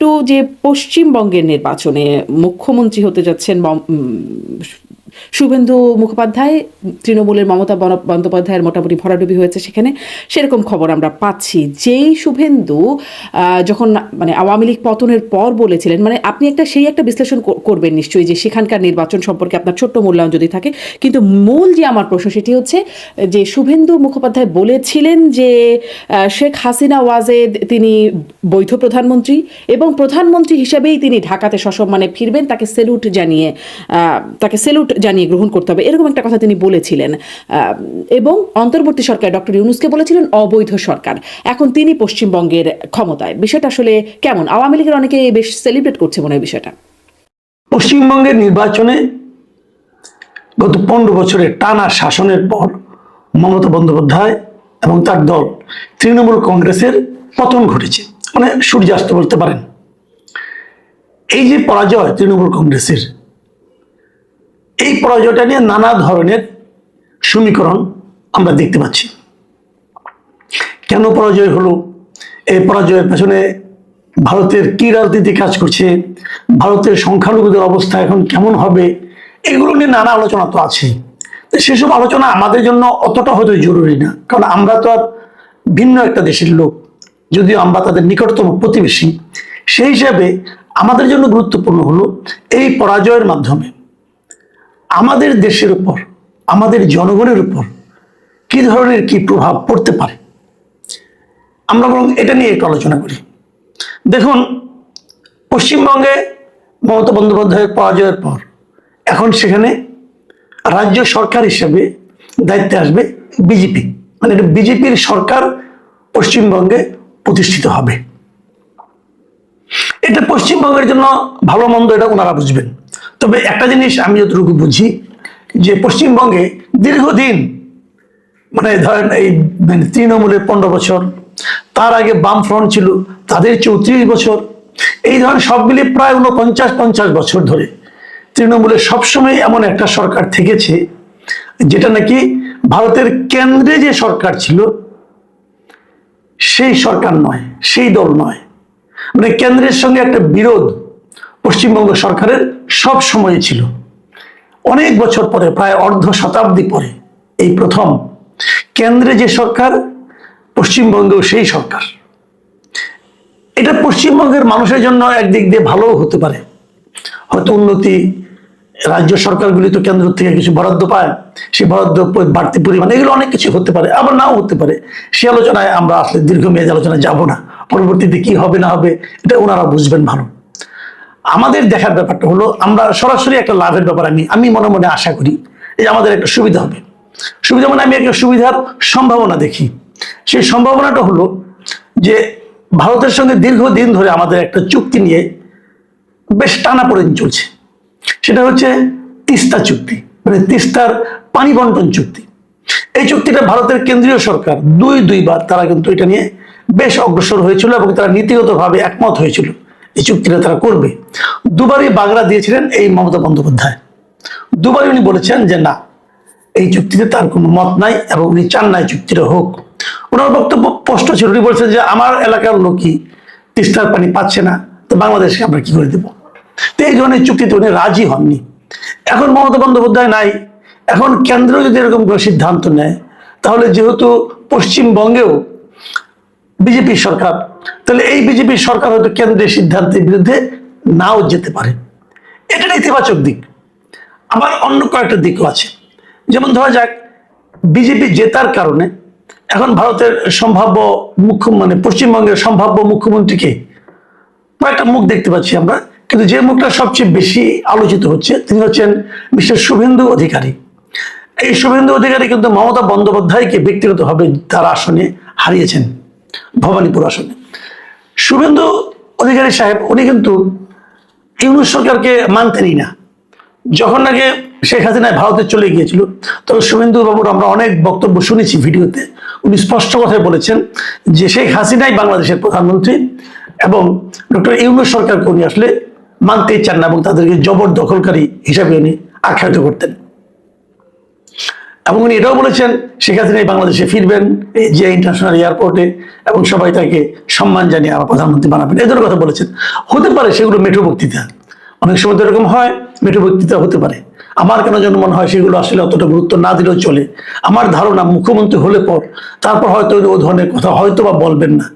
একটু যে পশ্চিমবঙ্গের নির্বাচনে মুখ্যমন্ত্রী হতে যাচ্ছেন শুভেন্দু মুখোপাধ্যায়, তৃণমূলের মমতা বন্দ্যোপাধ্যায়ের মোটামুটি ভরাডুবি হয়েছে সেখানে, সেরকম খবর আমরা পাচ্ছি। যেই শুভেন্দু যখন মানে আওয়ামী লীগ পতনের পর বলেছিলেন, মানে আপনি সেই একটা বিশ্লেষণ করবেন নিশ্চয়ই যে সেখানকার নির্বাচন সম্পর্কে আপনার ছোট্ট মূল্যায়ন যদি থাকে, কিন্তু মূল যে আমার প্রশ্ন সেটি হচ্ছে যে শুভেন্দু মুখোপাধ্যায় বলেছিলেন যে শেখ হাসিনা ওয়াজেদ তিনি বৈধ প্রধানমন্ত্রী এবং প্রধানমন্ত্রী হিসেবেই তিনি ঢাকাতে সসম্মানে ফিরবেন, তাকে স্যালুট জানিয়ে গ্রহণ করতে হবে, এরকম একটা কথা তিনি বলেছিলেন। এবং অন্তর্বর্তী সরকার ডক্টর ইউনূসকে বলেছিলেন অবৈধ সরকার। এখন তিনি পশ্চিমবঙ্গের ক্ষমতায়, বিষয়টা আসলে কেমন? আওয়ামী লীগের অনেকে বেশ সেলিব্রেট করছে মনে হয় বিষয়টা। পশ্চিমবঙ্গের নির্বাচনে গত 15 বছরের টানা শাসনের পর মমতা বন্দ্যোপাধ্যায় এবং তার দল তৃণমূল কংগ্রেসের পতন ঘটেছে, মানে সূর্যাস্ত বলতে পারেন। এই যে পরাজয় তৃণমূল কংগ্রেসের, এই পরাজয়টা নিয়ে নানা ধরনের সমীকরণ আমরা দেখতে পাচ্ছি। কেন পরাজয় হলো, এই পরাজয়ের পেছনে ভারতের কি রাজনীতি কাজ করছে, ভারতের সংখ্যালঘুদের অবস্থা এখন কেমন হবে, এগুলো নিয়ে নানা আলোচনা তো আছে। সেসব আলোচনা আমাদের জন্য অতটা হয়তো জরুরি না, কারণ আমরা তো আর ভিন্ন একটা দেশের লোক, যদিও আমরা তাদের নিকটতম প্রতিবেশী। সেই হিসাবে আমাদের জন্য গুরুত্বপূর্ণ হলো এই পরাজয়ের মাধ্যমে আমাদের দেশের উপর, আমাদের জনগণের উপর কি ধরনের কি প্রভাব পড়তে পারে, আমরা বরং এটা নিয়ে একটু আলোচনা করি। দেখুন, পশ্চিমবঙ্গে মমতা বন্দ্যোপাধ্যায়ের পরাজয়ের পর এখন সেখানে রাজ্য সরকার হিসেবে দায়িত্বে আসবে বিজেপি, মানে বিজেপির সরকার পশ্চিমবঙ্গে প্রতিষ্ঠিত হবে। এটা পশ্চিমবঙ্গের জন্য ভালো মন্দ এটা ওনারা বুঝবেন। তবে একটা জিনিস আমি যতটুকু বুঝি, যে পশ্চিমবঙ্গে দীর্ঘদিন মানে ধরেন এই তৃণমূলের 15 বছর, তার আগে বামফ্রন্ট ছিল তাদের 34 বছর, এই ধরনের সব মিলিয়ে প্রায় 49-50 বছর ধরে তৃণমূলের সবসময় এমন একটা সরকার থেকেছে যেটা নাকি ভারতের কেন্দ্রে যে সরকার ছিল সেই সরকার নয়, সেই দল নয়। মানে কেন্দ্রের সঙ্গে একটা বিরোধ পশ্চিমবঙ্গ সরকারের সব সময় ছিল। অনেক বছর পরে, প্রায় অর্ধ শতাব্দী পরে এই প্রথম কেন্দ্রে যে সরকার, পশ্চিমবঙ্গেও সেই সরকার। এটা পশ্চিমবঙ্গের মানুষের জন্য একদিক দিয়ে ভালো হতে পারে, হয়তো উন্নতি, রাজ্য সরকারগুলি তো কেন্দ্র থেকে কিছু বরাদ্দ পায়, সেই বরাদ্দ বাড়তি পরিমাণ, এগুলো অনেক কিছু হতে পারে, আবার নাও হতে পারে। সে আলোচনায় আমরা আসলে দীর্ঘমেয়াদী আলোচনায় যাব না, পরবর্তীতে কি হবে না হবে এটা ওনারা বুঝবেন ভালো। আমাদের দেখার ব্যাপারটা হলো, আমরা সরাসরি একটা লাভের ব্যাপার আমি মনে মনে আশা করি যে আমাদের একটা সুবিধা হবে। সুবিধা মানে আমি একটা সুবিধার সম্ভাবনা দেখি। সেই সম্ভাবনাটা হলো যে ভারতের সঙ্গে দীর্ঘদিন ধরে আমাদের একটা চুক্তি নিয়ে বেশ টানাপোড়েন চলছে, সেটা হচ্ছে তিস্তা চুক্তি, মানে তিস্তার পানি বন্টন চুক্তি। এই চুক্তিটা ভারতের কেন্দ্রীয় সরকার দুইবার তারা কিন্তু এটা নিয়ে বেশ অগ্রসর হয়েছিল এবং তারা নীতিগতভাবে একমত হয়েছিল এই চুক্তিটা তারা করবে। দুবারই বাগড়া দিয়েছিলেন এই মমতা বন্দ্যোপাধ্যায়, দুবারই উনি বলেছেন যে না, এই চুক্তিতে তার কোনো মত নাই এবং উনি চান না এই চুক্তিটা হোক। ওনার বক্তব্য স্পষ্ট ছিল, উনি বলছেন যে আমার এলাকার লোকই তিস্তার পানি পাচ্ছে না, তো বাংলাদেশকে আমরা কি করে দেবো। তো এই ধরনের চুক্তিতে উনি রাজি হননি। এখন মমতা বন্দ্যোপাধ্যায় নাই, এখন কেন্দ্র যদি এরকম কোনো সিদ্ধান্ত নেয়, তাহলে যেহেতু পশ্চিমবঙ্গেও বিজেপি সরকার, তাহলে এই বিজেপি সরকার হয়তো কেন্দ্রের সিদ্ধান্তের বিরুদ্ধে নাও যেতে পারে। এটা ইতিবাচক দিক। আবার অন্য কয়েকটা দিকও আছে, যেমন ধরা যাক বিজেপি জেতার কারণে এখন ভারতের সম্ভাব্য মানে পশ্চিমবঙ্গের সম্ভাব্য মুখ্যমন্ত্রীকে কয়েকটা মুখ দেখতে পাচ্ছি আমরা, কিন্তু যে মুখটা সবচেয়ে বেশি আলোচিত হচ্ছে তিনি হচ্ছেন মিস্টার শুভেন্দু অধিকারী। এই শুভেন্দু অধিকারী কিন্তু মমতা বন্দ্যোপাধ্যায়কে ব্যক্তিগতভাবে তার আসনে হারিয়েছেন, ভবানীপুর আসনে। শুভেন্দু অধিকারী সাহেব উনি কিন্তু ইউনূস সরকারকে মানতেনই না। যখন নাকি শেখ হাসিনায় ভারতে চলে গিয়েছিল, তখন শুভেন্দু বাবুর আমরা অনেক বক্তব্য শুনেছি ভিডিওতে, উনি স্পষ্ট কথায় বলেছেন যে শেখ হাসিনাই বাংলাদেশের প্রধানমন্ত্রী এবং ডক্টর ইউনূস সরকারকে উনি আসলে মানতেই চান না এবং তাদেরকে জবরদখলকারী হিসাবে উনি আখ্যায়িত করতেন। এবং উনি এটাও বলেছেন শেখ হাসিনা বাংলাদেশে ফিরবেন এই যে ইন্টারন্যাশনাল এয়ারপোর্টে, এবং সবাই তাকে সম্মান জানিয়ে আবার প্রধানমন্ত্রী বানাবেন, এই ধরনের কথা বলেছেন। হতে পারে সেগুলো মেঠো বক্তৃতা, অনেক সময় তো এরকম হয়, মেঠো বক্তৃতা হতে পারে। আমার কেন যেন মনে হয় সেগুলো আসলে অতটা গুরুত্ব না দিলেও চলে। আমার ধারণা মুখ্যমন্ত্রী হলে পর তারপর হয়তো ও ধরনের কথা হয়তো বা বলবেন না।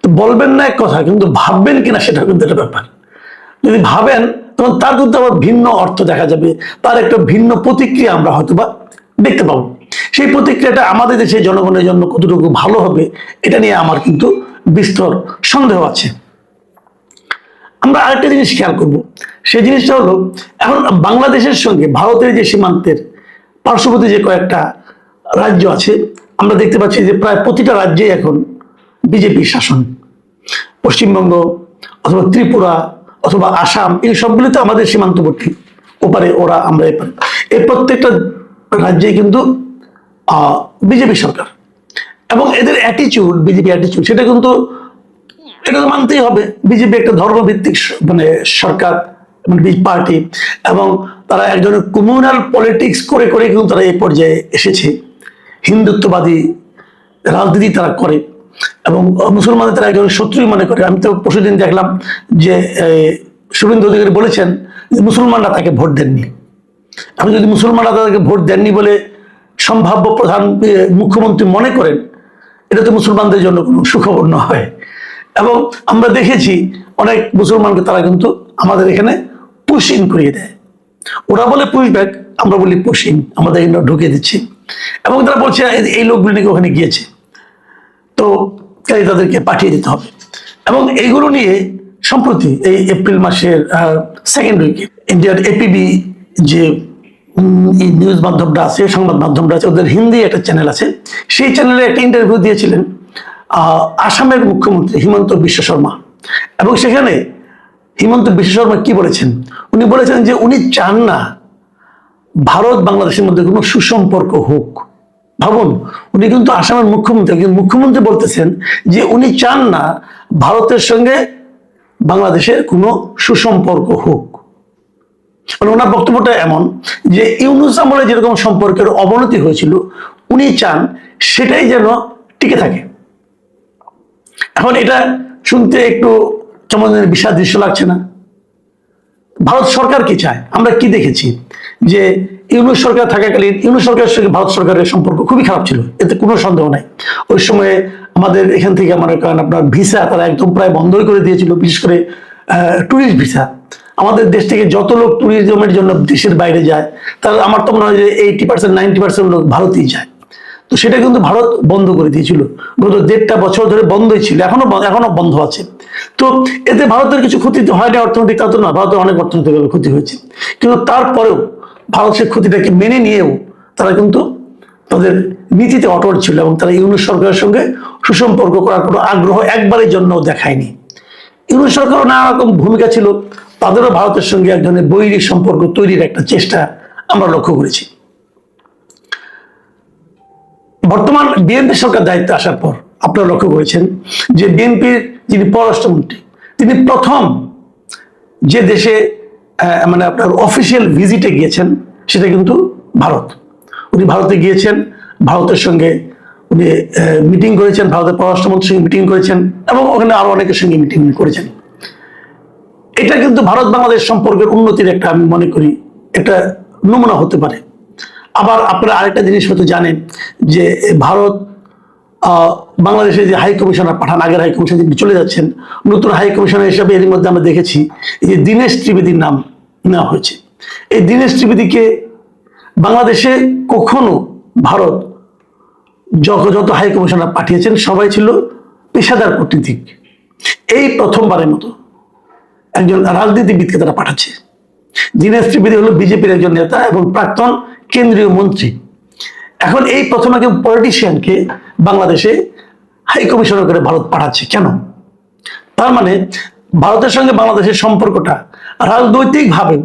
তো বলবেন না এক কথা, কিন্তু ভাববেন কিনা সেটা কিন্তু একটা ব্যাপার। যদি ভাবেন তখন তার কিন্তু আবার ভিন্ন অর্থ দেখা যাবে, তার একটা ভিন্ন প্রতিক্রিয়া আমরা হয়তো বা দেখতে পাবো। সেই প্রতিক্রিয়াটা আমাদের দেশের জনগণের জন্য কতটুকু ভালো হবে এটা নিয়ে আমার কিন্তু বিস্তর সন্দেহ আছে। আমরা আরেকটা জিনিস খেয়াল করব, সেই জিনিসটা হলো এখন বাংলাদেশের সঙ্গে ভারতের যে সীমান্তের পার্শ্ববর্তী যে কয়েকটা রাজ্য আছে, আমরা দেখতে পাচ্ছি যে প্রায় প্রতিটা রাজ্যে এখন বিজেপির শাসন। পশ্চিমবঙ্গ অথবা ত্রিপুরা অথবা আসাম, এই সবগুলিতে আমাদের সীমান্তবর্তী, ওপারে ওরা আমরা এপারে, এই প্রত্যেকটা রাজ্যে কিন্তু বিজেপি সরকার। এবং এদের অ্যাটিচিউড, বিজেপি অ্যাটিচিউড, সেটা কিন্তু এটা তো মানতেই হবে। বিজেপি একটা ধর্মভিত্তিক মানে সরকার, মানে পার্টি, এবং তারা এক ধরনের কমিউনাল পলিটিক্স করে করে কিন্তু তারা এই পর্যায়ে এসেছে। হিন্দুত্ববাদী রাজনীতি তারা করে, এবং মুসলমানদের তারা একজন শত্রুই মনে করে। আমি তো পরশুদিন দেখলাম যে শুভেন্দু অধিকারী বলেছেন যে মুসলমানরা তাকে ভোট দেননি। এখন যদি মুসলমানরা তাদেরকে ভোট দেননি বলে সম্ভাব্য প্রধান মুখ্যমন্ত্রী মনে করেন, এটা তো মুসলমানদের জন্য কোনো সুখবর নয়। এবং আমরা দেখেছি অনেক মুসলমানকে তারা কিন্তু আমাদের এখানে পুশ ইন করিয়ে দেয়। ওরা বলে পুশ ব্যাক, আমরা বলি পুশ ইন, আমাদের এখানে ঢুকিয়ে দিচ্ছি। এবং তারা বলছে এই লোকগুলি নাকি ওখানে গিয়েছে, তো তাদেরকে পাঠিয়ে দিতে হবে। এবং এইগুলো নিয়ে সম্প্রতি এই এপ্রিল মাসের সেকেন্ড উইকে ইন্ডিয়ার এপিবি যে নিউজ মাধ্যমটা আছে, সংবাদ মাধ্যমটা আছে, ওদের হিন্দি একটা চ্যানেল আছে, সেই চ্যানেলে একটা ইন্টারভিউ দিয়েছিলেন আসামের মুখ্যমন্ত্রী হিমন্ত বিশ্ব শর্মা। এবং সেখানে হিমন্ত বিশ্ব শর্মা কি বলেছেন, উনি বলেছেন যে উনি চান না ভারত বাংলাদেশের মধ্যে কোনো সুসম্পর্ক হোক। ভাবুন, উনি কিন্তু আসামের মুখ্যমন্ত্রী, কিন্তু মুখ্যমন্ত্রী বলতেছেন যে উনি চান না ভারতের সঙ্গে বাংলাদেশের কোনো সুসম্পর্ক হোক। মানে ওনার বক্তব্যটা এমন যে ইউনূস আমলে যেরকম সম্পর্কের অবনতি হয়েছিল, উনি চান সেটাই যেন টিকে থাকে। এখন এটা শুনতে একটু কেমন বিষাদ দৃশ্য লাগছে না? ভারত সরকার কি চায়, আমরা কি দেখেছি যে ইউনূস সরকার থাকাকালীন ইউনূস সরকারের সঙ্গে ভারত সরকারের সম্পর্ক খুবই খারাপ ছিল, এতে কোনো সন্দেহ নাই। ওই সময়ে আমাদের এখান থেকে মনে করেন আপনার ভিসা তারা একদম প্রায় বন্ধই করে দিয়েছিল, বিশেষ করে ট্যুরিস্ট ভিসা। আমাদের দেশ থেকে যত লোক ট্যুরিজমের জন্য দেশের বাইরে যায়, তার আমার তো মনে হয় যে 80% 90% লোক ভারতেই যায়। তো সেটা কিন্তু ভারত বন্ধ করে দিয়েছিল, গত 1.5 বছর ধরে বন্ধই ছিল, এখনো বন্ধ আছে। তো এতে ভারতের কিছু ক্ষতি তো হয়নি অর্থনৈতিক, তা তো না, ভারতের অনেক অর্থনৈতিকভাবে ক্ষতি হয়েছে। কিন্তু তারপরেও ভারত সেই ক্ষতিটাকে মেনে নিয়েও তারা কিন্তু তাদের নীতিতে অটল ছিল, এবং তারা ইউনূস সরকারের সঙ্গে সুসম্পর্ক করার কোনো আগ্রহ একবারের জন্য দেখায়নি। ইউনূস সরকারও নানা রকম ভূমিকা ছিল, তাদেরও ভারতের সঙ্গে এক ধরনের বৈরী সম্পর্ক তৈরির একটা চেষ্টা আমরা লক্ষ্য করেছি। বর্তমান বিএনপি সরকার দায়িত্বে আসার পর আপনারা লক্ষ্য করেছেন যে বিএনপির যিনি পররাষ্ট্রমন্ত্রী, তিনি প্রথম যে দেশে মানে আপনার অফিসিয়াল ভিজিটে গিয়েছেন সেটা কিন্তু ভারত। উনি ভারতে গিয়েছেন, ভারতের সঙ্গে উনি মিটিং করেছেন, ভারতের পররাষ্ট্রমন্ত্রীর সঙ্গে মিটিং করেছেন, এবং ওখানে আরো অনেকের সঙ্গে মিটিং করেছেন। এটা কিন্তু ভারত বাংলাদেশ সম্পর্কের উন্নতির একটা, আমি মনে করি, একটা নমুনা হতে পারে। আবার আপনারা আরেকটা জিনিস হয়তো জানেন যে ভারত বাংলাদেশে যে হাই কমিশনার পাঠান, আগের হাই কমিশনার তিনি চলে যাচ্ছেন, নতুন হাই কমিশনার হিসাবে এর মধ্যে আমরা দেখেছি এই যে দীনেশ ত্রিবেদীর নাম নেওয়া হয়েছে। এই দীনেশ ত্রিবেদীকে বাংলাদেশে কখনো ভারত যত হাই কমিশনার পাঠিয়েছেন সবাই ছিল পেশাদার কূটনীতিক। এই প্রথমবারের মতো একজন রাজনীতিবিদকে তারা পাঠাচ্ছে। দীনেশ ত্রিবেদী হলো বিজেপির একজন নেতা এবং প্রাক্তন কেন্দ্রীয় মন্ত্রী। এখন এই প্রথম একজন পলিটিশিয়ানকে বাংলাদেশে হাই কমিশনার করে ভারত পাঠাচ্ছে কেন? তার মানে ভারতের সঙ্গে বাংলাদেশের সম্পর্কটা রাজনৈতিকভাবে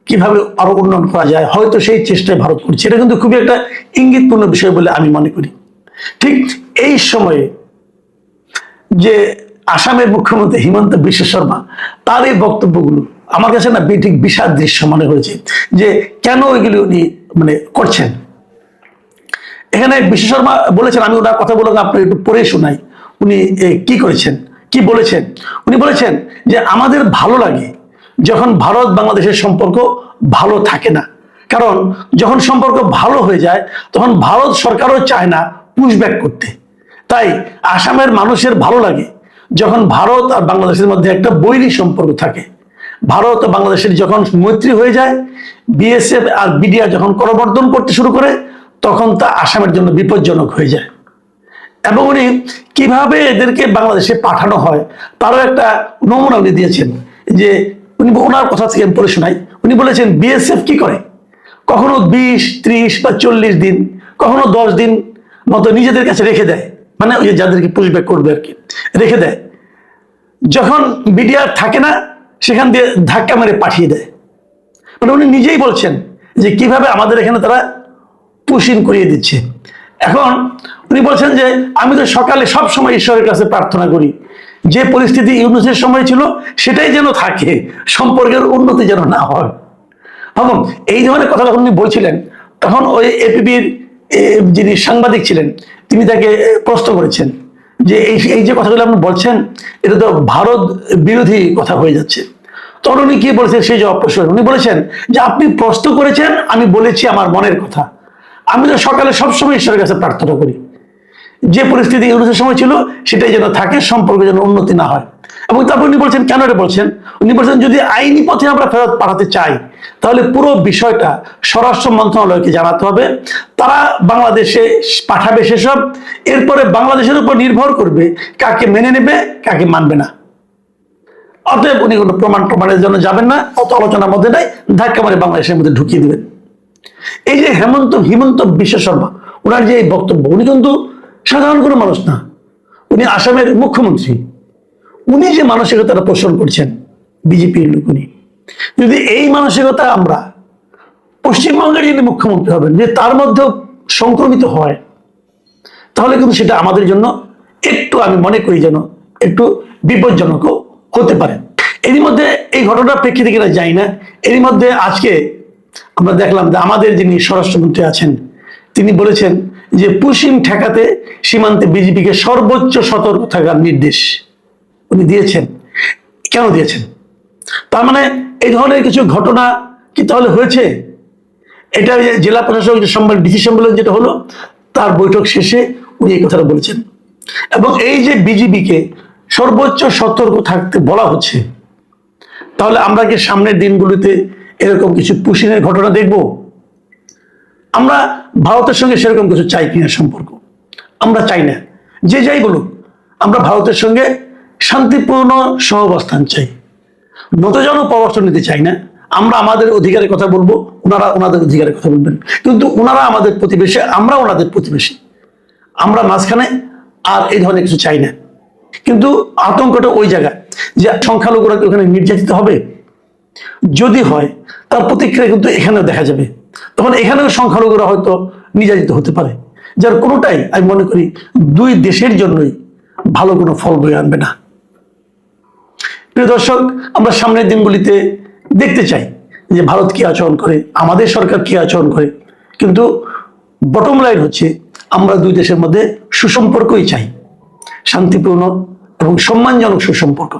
কিভাবে আরো উন্নয়ন করা যায়, হয়তো সেই চেষ্টায় ভারত করছে। এটা কিন্তু খুবই একটা ইঙ্গিতপূর্ণ বিষয় বলে আমি মনে করি। ঠিক এই সময়ে যে আসামের মুখ্যমন্ত্রী হিমন্ত বিশ্ব শর্মা, তার এই বক্তব্যগুলো আমার কাছে না ঠিক বিষাদ দৃশ্য মনে হয়েছে, যে কেন ওইগুলি উনি মানে করছেন। এখানে বিশ্ব শর্মা বলেছেন, আমি ওনার কথাগুলো আপনি একটু পড়ে শোনাই। উনি কি করেছেন, কি বলেছেন। উনি বলেছেন যে আমাদের ভালো লাগে যখন ভারত বাংলাদেশের সম্পর্ক ভালো থাকে না, কারণ যখন সম্পর্ক ভালো হয়ে যায় তখন ভারত সরকারও চায় না পুশব্যাক করতে। তাই আসামের মানুষের ভালো লাগে যখন ভারত আর বাংলাদেশের মধ্যে একটা বৈরী সম্পর্ক থাকে। ভারত ও বাংলাদেশের যখন মৈত্রী হয়ে যায়, বিএসএফ আর বিডিআর যখন করমর্দন করতে শুরু করে, তখন তা আসামের জন্য বিপজ্জনক হয়ে যায়। এবং উনি কিভাবে এদেরকে বাংলাদেশে পাঠানো হয় তারও একটা নমুনা উনি দিয়েছেন। যে উনি ওনার কথা থেকে আমি পড়ে শোনাই। উনি বলেছেন বিএসএফ কি করে, কখনো 20, 30 বা 40 দিন, কখনো 10 দিন মতো নিজেদের কাছে রেখে দেয়, মানে ওই যাদেরকে পুশব্যাক করবে আর কি, রেখে দেয়। যখন বিডিআর থাকে না সেখান দিয়ে ধাক্কা মেরে পাঠিয়ে দেয়। মানে উনি নিজেই বলছেন যে কিভাবে আমাদের এখানে তারা পুশিন করিয়ে দিচ্ছে। এখন উনি বলছেন যে আমি তো সকালে সব সময় ঈশ্বরের কাছে প্রার্থনা করি যে পরিস্থিতি ইউনূসের সময় ছিল সেটাই যেন থাকে, সম্পর্কের উন্নতি যেন না হয়। এবং এই ধরনের কথা যখন উনি বলছিলেন, তখন ওই এপিবির যিনি সাংবাদিক ছিলেন তিনি তাকে প্রশ্ন করেছেন যে এই যে কথাগুলো আপনি বলছেন এটা তো ভারত বিরোধী কথা হয়ে যাচ্ছে। তখন উনি কি বলেছেন সেই জবাব প্রশ্ন, উনি বলেছেন যে আপনি প্রশ্ন করেছেন, আমি বলেছি আমার মনের কথা। আমি তো সকালে সবসময় ঈশ্বরের কাছে প্রার্থনা করি যে পরিস্থিতি ইউরোপের সময় ছিল সেটাই যেন থাকে, সম্পর্কে যেন উন্নতি না হয়। এবং তারপর উনি বলছেন কেন এটা বলছেন, উনি বলছেন যদি আইনি পথে আমরা ফেরত পাঠাতে চাই তাহলে পুরো বিষয়টা স্বরাষ্ট্র মন্ত্রণালয়কে জানাতে হবে, তারা বাংলাদেশে পাঠাবে সেসব, এরপরে বাংলাদেশের উপর নির্ভর করবে কাকে মেনে নেবে কাকে মানবে না। অতএব উনি কোনো প্রমাণের জন্য যাবেন না, অত আলোচনার মধ্যে নাই, ধাক্কা মারে বাংলাদেশের মধ্যে ঢুকিয়ে দিবেন। এই যে হিমন্ত বিশ্ব শর্মা ওনার যে এই বক্তব্য, উনি কিন্তু সাধারণ কোনো মানুষ না, উনি আসামের মুখ্যমন্ত্রী। উনি যে মানসিকতাটা পোষণ করছেন বিজেপির লোক, উনি যদি এই মানসিকতা আমরা পশ্চিমবঙ্গের যিনি মুখ্যমন্ত্রী হবেন যে তার মধ্যেও সংক্রমিত হয়, তাহলে কিন্তু সেটা আমাদের জন্য একটু, আমি মনে করি যেন একটু বিপজ্জনকও হতে পারে। এরই মধ্যে এই ঘটনার প্রেক্ষিতে কিনা যাই না, এরই মধ্যে আজকে আমরা দেখলাম যে আমাদের যিনি স্বরাষ্ট্রমন্ত্রী আছেন তিনি বলেছেন যে পুশিং ঠেকাতে সীমান্তে বিজেপিকে সর্বোচ্চ সতর্ক থাকার নির্দেশ উনি দিয়েছেন। কেন দিয়েছেন? তার মানে এই ধরনের কিছু ঘটনা কি তাহলে হয়েছে? এটা জেলা প্রশাসক যে সম্মেলন, ডিসি সম্মেলন যেটা হলো তার বৈঠক শেষে উনি এই কথাটা বলেছেন। এবং এই যে বিজেপিকে সর্বোচ্চ সতর্ক থাকতে বলা হচ্ছে, তাহলে আমরা কি সামনের দিনগুলিতে এরকম কিছু পুশিংয়ের ঘটনা দেখব? আমরা ভারতের সঙ্গে সেরকম কিছু চাই কিনা সম্পর্ক? আমরা চাই না। যে যাই বলুক, আমরা ভারতের সঙ্গে শান্তিপূর্ণ সহাবস্থান চাই, নতজন পরামর্শ নিতে চাই না। আমরা আমাদের অধিকারের কথা বলবো, ওনারা ওনাদের অধিকারের কথা বলবেন, কিন্তু ওনারা আমাদের প্রতিবেশী, আমরা ওনাদের প্রতিবেশী, আমরা মাঝখানে আর এই ধরনের কিছু চাই না। কিন্তু আতঙ্কটা ওই জায়গায় যে সংখ্যালঘুরা ওখানে নির্যাতিত হবে, যদি হয় তার প্রতিক্রিয়া কিন্তু এখানেও দেখা যাবে, তখন এখানেও সংখ্যালঘুরা হয়তো নির্যাতিত হতে পারে, যার কোনোটাই আমি মনে করি দুই দেশের জন্যই ভালো কোনো ফল বয়ে আনবে না। প্রিয় দর্শক, আমরা সামনের দিনগুলিতে দেখতে চাই যে ভারত কি আচরণ করে, আমাদের সরকার কি আচরণ করে, কিন্তু বটম লাইন হচ্ছে আমরা দুই দেশের মধ্যে সুসম্পর্কই চাই, শান্তিপূর্ণ এবং সম্মানজনক সুসম্পর্ক।